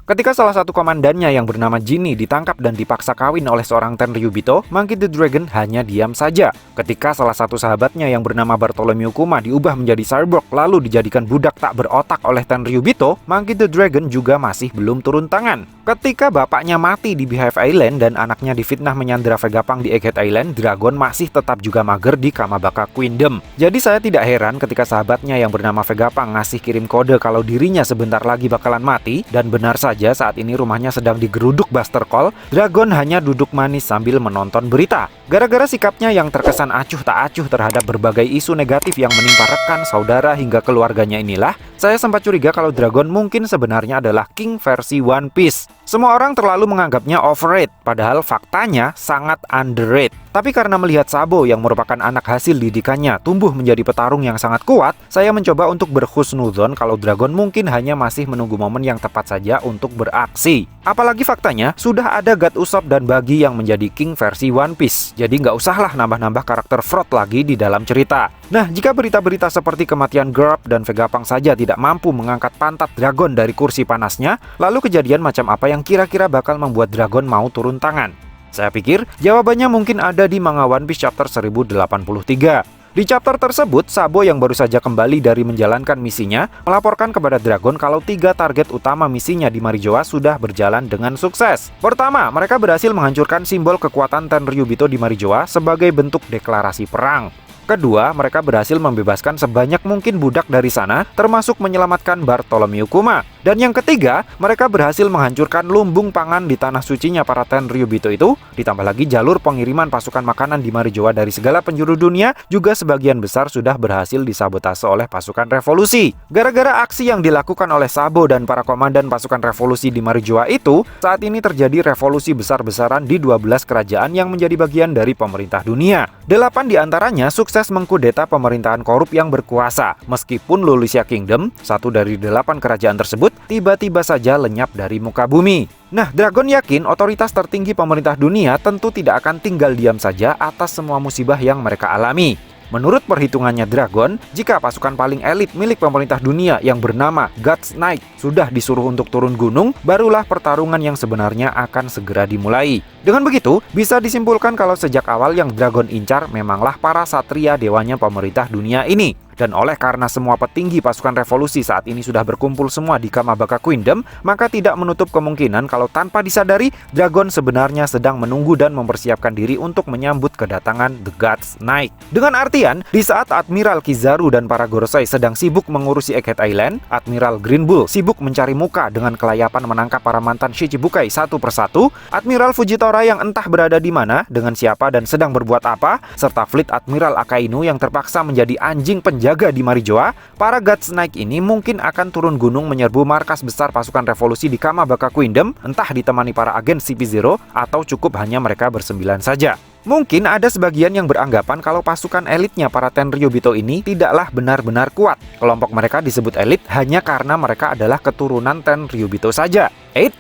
Ketika salah satu komandannya yang bernama Jinny ditangkap dan dipaksa kawin oleh seorang Tenryubito, Monkey the Dragon hanya diam saja. Ketika salah satu sahabatnya yang bernama Bartholomew Kuma diubah menjadi cyborg lalu dijadikan budak tak berotak oleh Tenryubito, Monkey the Dragon juga masih belum turun tangan. Ketika bapaknya mati di Beehive Island dan anaknya difitnah menyandera Vegapunk di Egghead Island, Dragon masih tetap juga mager di Kamabaka Queendom. Jadi saya tidak heran ketika sahabatnya yang bernama Vegapunk ngasih kirim kode kalau dirinya sebentar lagi bakalan mati, dan benar saja saat ini rumahnya sedang digeruduk Buster Call, Dragon hanya duduk manis sambil menonton berita. Gara-gara sikapnya yang terkesan acuh tak acuh terhadap berbagai isu negatif yang menimpa rekan, saudara, hingga keluarganya inilah, saya sempat curiga kalau Dragon mungkin sebenarnya adalah King versi One Piece. Semua orang terlalu menganggapnya overrated, padahal faktanya sangat underrated. Tapi karena melihat Sabo yang merupakan anak hasil didikannya tumbuh menjadi petarung yang sangat kuat, saya mencoba untuk berhusnudzon kalau Dragon mungkin hanya masih menunggu momen yang tepat saja untuk beraksi. Apalagi faktanya, sudah ada God Usopp dan Buggy yang menjadi King versi One Piece. Jadi nggak usahlah nambah-nambah karakter fraud lagi di dalam cerita. Nah, jika berita-berita seperti kematian Garp dan Vegapunk saja tidak mampu mengangkat pantat Dragon dari kursi panasnya, lalu kejadian macam apa yang kira-kira bakal membuat Dragon mau turun tangan? Saya pikir jawabannya mungkin ada di manga One Piece chapter 1083. Di chapter tersebut, Sabo yang baru saja kembali dari menjalankan misinya melaporkan kepada Dragon kalau 3 target utama misinya di Marijoa sudah berjalan dengan sukses. Pertama, mereka berhasil menghancurkan simbol kekuatan Tenryubito di Marijoa sebagai bentuk deklarasi perang. Kedua, mereka berhasil membebaskan sebanyak mungkin budak dari sana, termasuk menyelamatkan Bartholomew Kuma. Dan yang ketiga, mereka berhasil menghancurkan lumbung pangan di tanah sucinya para Tenryubito itu, ditambah lagi jalur pengiriman pasukan makanan di Marijoa dari segala penjuru dunia, juga sebagian besar sudah berhasil disabotase oleh pasukan revolusi. Gara-gara aksi yang dilakukan oleh Sabo dan para komandan pasukan revolusi di Marijoa itu, saat ini terjadi revolusi besar-besaran di 12 kerajaan yang menjadi bagian dari pemerintah dunia. 8 diantaranya sukses mengkudeta pemerintahan korup yang berkuasa, meskipun Lulusia Kingdom, satu dari 8 kerajaan tersebut, tiba-tiba saja lenyap dari muka bumi. Nah, Dragon yakin otoritas tertinggi pemerintah dunia tentu tidak akan tinggal diam saja atas semua musibah yang mereka alami. Menurut perhitungannya Dragon, jika pasukan paling elit milik pemerintah dunia yang bernama God's Knight sudah disuruh untuk turun gunung, barulah pertarungan yang sebenarnya akan segera dimulai. Dengan begitu, bisa disimpulkan kalau sejak awal yang Dragon incar memanglah para satria dewanya pemerintah dunia ini. Dan oleh karena semua petinggi pasukan revolusi saat ini sudah berkumpul semua di Kamabaka Queendom, maka tidak menutup kemungkinan kalau tanpa disadari, Dragon sebenarnya sedang menunggu dan mempersiapkan diri untuk menyambut kedatangan The God's Knight. Dengan artian, di saat Admiral Kizaru dan para Gorosei sedang sibuk mengurusi Egghead Island, Admiral Green Bull sibuk mencari muka dengan kelayapan menangkap para mantan Shichibukai satu persatu, Admiral Fujitora yang entah berada di mana, dengan siapa dan sedang berbuat apa, serta fleet Admiral Akainu yang terpaksa menjadi anjing penjaga di Marijoa, para God's Knight ini mungkin akan turun gunung menyerbu markas besar pasukan revolusi di Kamabaka Queendom, entah ditemani para agen CP0 atau cukup hanya mereka bersembilan saja. Mungkin ada sebagian yang beranggapan kalau pasukan elitnya para Tenryubito ini tidaklah benar-benar kuat. Kelompok mereka disebut elit hanya karena mereka adalah keturunan Tenryubito saja.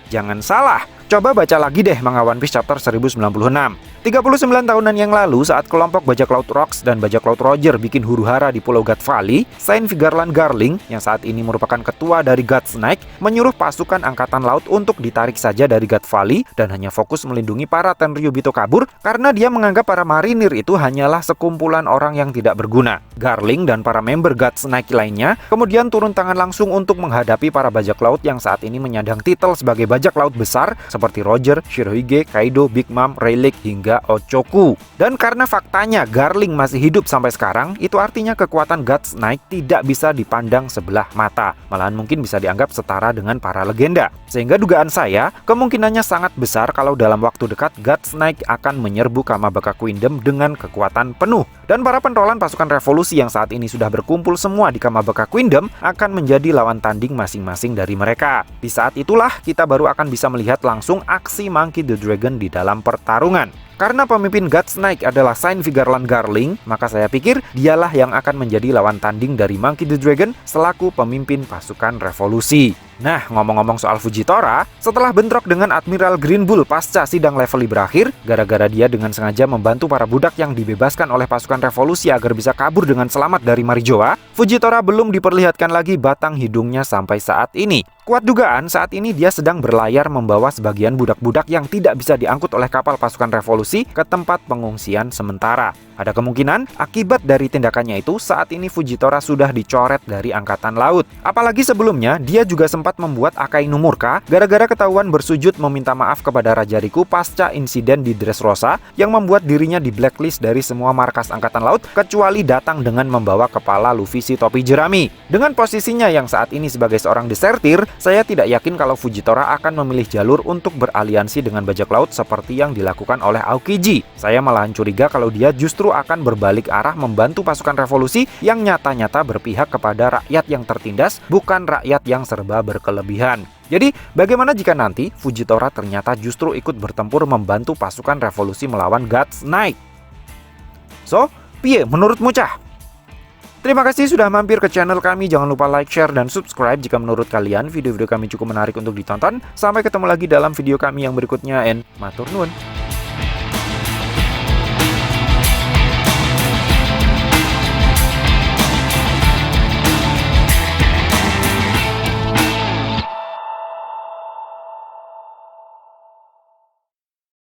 Jangan salah. Coba baca lagi deh manga One Piece chapter 1096. 39 tahunan yang lalu saat kelompok bajak laut Rocks dan bajak laut Roger bikin huru-hara di Pulau God Valley, Saint Vigarland Garling yang saat ini merupakan ketua dari God's Knight menyuruh pasukan angkatan laut untuk ditarik saja dari God Valley dan hanya fokus melindungi para Tenryubito kabur karena dia menganggap para marinir itu hanyalah sekumpulan orang yang tidak berguna. Garling dan para member God's Knight lainnya kemudian turun tangan langsung untuk menghadapi para bajak laut yang saat ini menyandang titel sebagai bajak laut besar seperti Roger, Shirohige, Kaido, Big Mom, Rayleigh hingga Ochoku. Dan karena faktanya Garling masih hidup sampai sekarang, itu artinya kekuatan God's Knight tidak bisa dipandang sebelah mata. Malahan mungkin bisa dianggap setara dengan para legenda. Sehingga dugaan saya, kemungkinannya sangat besar kalau dalam waktu dekat God's Knight akan menyerbu Kamabaka Queendom dengan kekuatan penuh. Dan para pentolan pasukan revolusi yang saat ini sudah berkumpul semua di Kamabaka Queendom akan menjadi lawan tanding masing-masing dari mereka. Di saat itulah kita baru akan bisa melihat langsung aksi Monkey the Dragon di dalam pertarungan. Karena pemimpin God's Knight adalah Saint Vigarland Garling, maka saya pikir dialah yang akan menjadi lawan tanding dari Monkey the Dragon selaku pemimpin pasukan revolusi. Nah, ngomong-ngomong soal Fujitora, setelah bentrok dengan Admiral Green Bull pasca sidang Levelly berakhir, gara-gara dia dengan sengaja membantu para budak yang dibebaskan oleh pasukan revolusi agar bisa kabur dengan selamat dari Marijoa, Fujitora belum diperlihatkan lagi batang hidungnya sampai saat ini. Kuat dugaan saat ini dia sedang berlayar membawa sebagian budak-budak yang tidak bisa diangkut oleh kapal pasukan revolusi ke tempat pengungsian sementara. Ada kemungkinan akibat dari tindakannya itu saat ini Fujitora sudah dicoret dari Angkatan Laut. Apalagi sebelumnya dia juga sempat membuat Akainu murka gara-gara ketahuan bersujud meminta maaf kepada Raja Riku pasca insiden di Dressrosa yang membuat dirinya di blacklist dari semua markas Angkatan Laut kecuali datang dengan membawa kepala Luffy si topi jerami. Dengan posisinya yang saat ini sebagai seorang desertir, saya tidak yakin kalau Fujitora akan memilih jalur untuk beraliansi dengan bajak laut seperti yang dilakukan oleh Aokiji. Saya malahan curiga kalau dia justru akan berbalik arah membantu pasukan revolusi yang nyata-nyata berpihak kepada rakyat yang tertindas, bukan rakyat yang serba berkelebihan. Jadi, bagaimana jika nanti Fujitora ternyata justru ikut bertempur membantu pasukan revolusi melawan God's Knight? So, piye menurutmu cah? Terima kasih sudah mampir ke channel kami. Jangan lupa like, share, dan subscribe jika menurut kalian video-video kami cukup menarik untuk ditonton. Sampai ketemu lagi dalam video kami yang berikutnya, and matur nuwun.